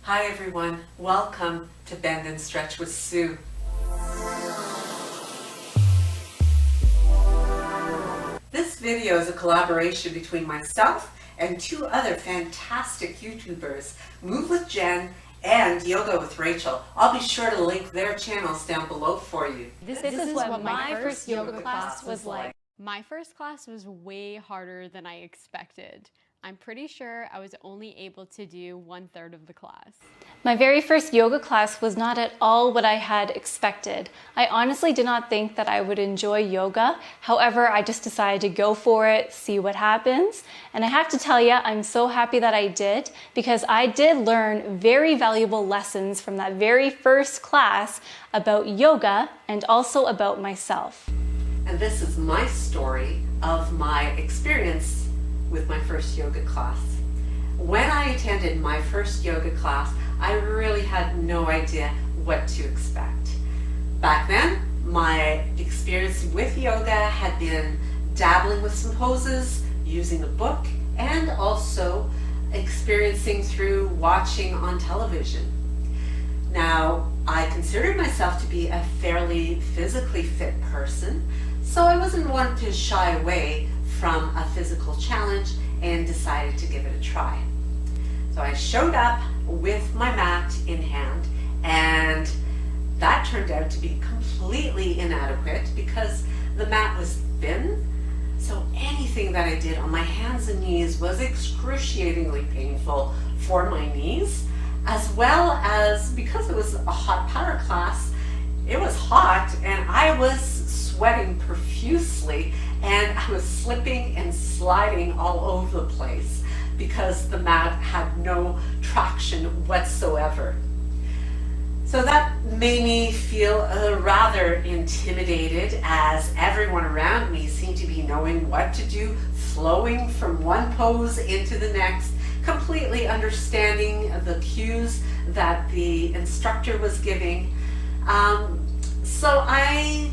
Hi everyone, welcome to Bendnstretch with Sue. This video is a collaboration between myself and two other fantastic YouTubers, Move with Jenn and Yoga with Rachel. I'll be sure to link their channels down below for you. This is what my first yoga class was like. My first class was way harder than I expected. I'm pretty sure I was only able to do 1/3 of the class. My very first yoga class was not at all what I had expected. I honestly did not think that I would enjoy yoga. However, I just decided to go for it, see what happens. And I have to tell you, I'm so happy that I did, because I did learn very valuable lessons from that very first class about yoga and also about myself. And this is my story of my experience with my first yoga class. When I attended my first yoga class, I really had no idea what to expect. Back then, my experience with yoga had been dabbling with some poses, using a book, and also experiencing through watching on television. Now, I considered myself to be a fairly physically fit person, so I wasn't one to shy away from a physical challenge and decided to give it a try. So I showed up with my mat in hand, and that turned out to be completely inadequate because the mat was thin. So anything that I did on my hands and knees was excruciatingly painful for my knees, as well as because it was a hot power class, it was hot and I was sweating profusely, and I was slipping and sliding all over the place because the mat had no traction whatsoever. So that made me feel rather intimidated, as everyone around me seemed to be knowing what to do, flowing from one pose into the next, completely understanding the cues that the instructor was giving. So I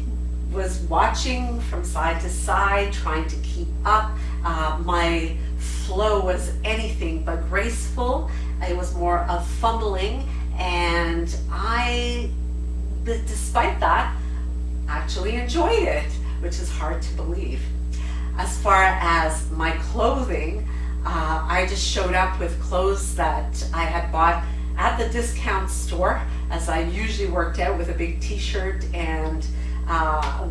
was watching from side to side, trying to keep up. My flow was anything but graceful. It was more of fumbling, and despite that, actually enjoyed it, which is hard to believe. As far as my clothing, I just showed up with clothes that I had bought at the discount store, as I usually worked out with a big t-shirt and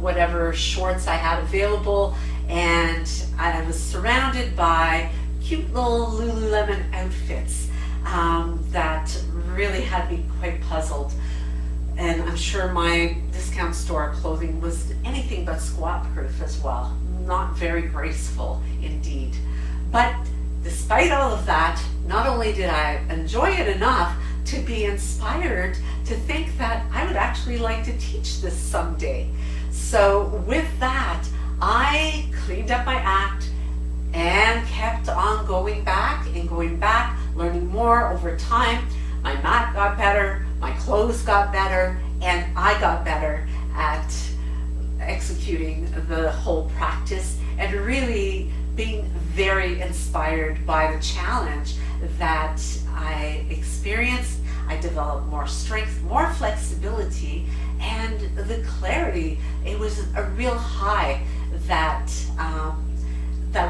whatever shorts I had available, and I was surrounded by cute little Lululemon outfits that really had me quite puzzled. And I'm sure my discount store clothing was anything but squat proof as well. Not very graceful indeed. But despite all of that, not only did I enjoy it enough to be inspired to think that I would actually like to teach this someday. So with that, I cleaned up my act and kept on going back and going back, learning more over time. My mat got better, my clothes got better, and I got better at executing the whole practice and really being very inspired by the challenge that I experienced. I developed more strength, more flexibility, and the clarity. It was a real high that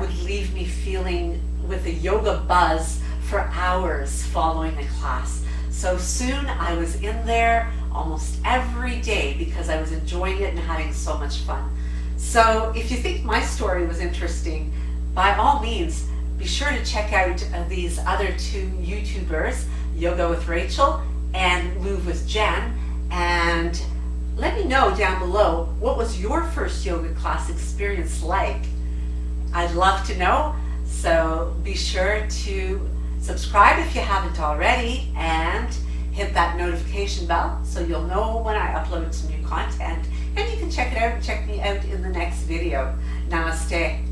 would leave me feeling with a yoga buzz for hours following the class. So soon I was in there almost every day because I was enjoying it and having so much fun. So if you think my story was interesting, by all means, be sure to check out these other two YouTubers, Yoga with Rachel and Move with Jenn, and let me know down below, what was your first yoga class experience like? I'd love to know, so be sure to subscribe if you haven't already, and hit that notification bell so you'll know when I upload some new content, and you can check it out and check me out in the next video. Namaste.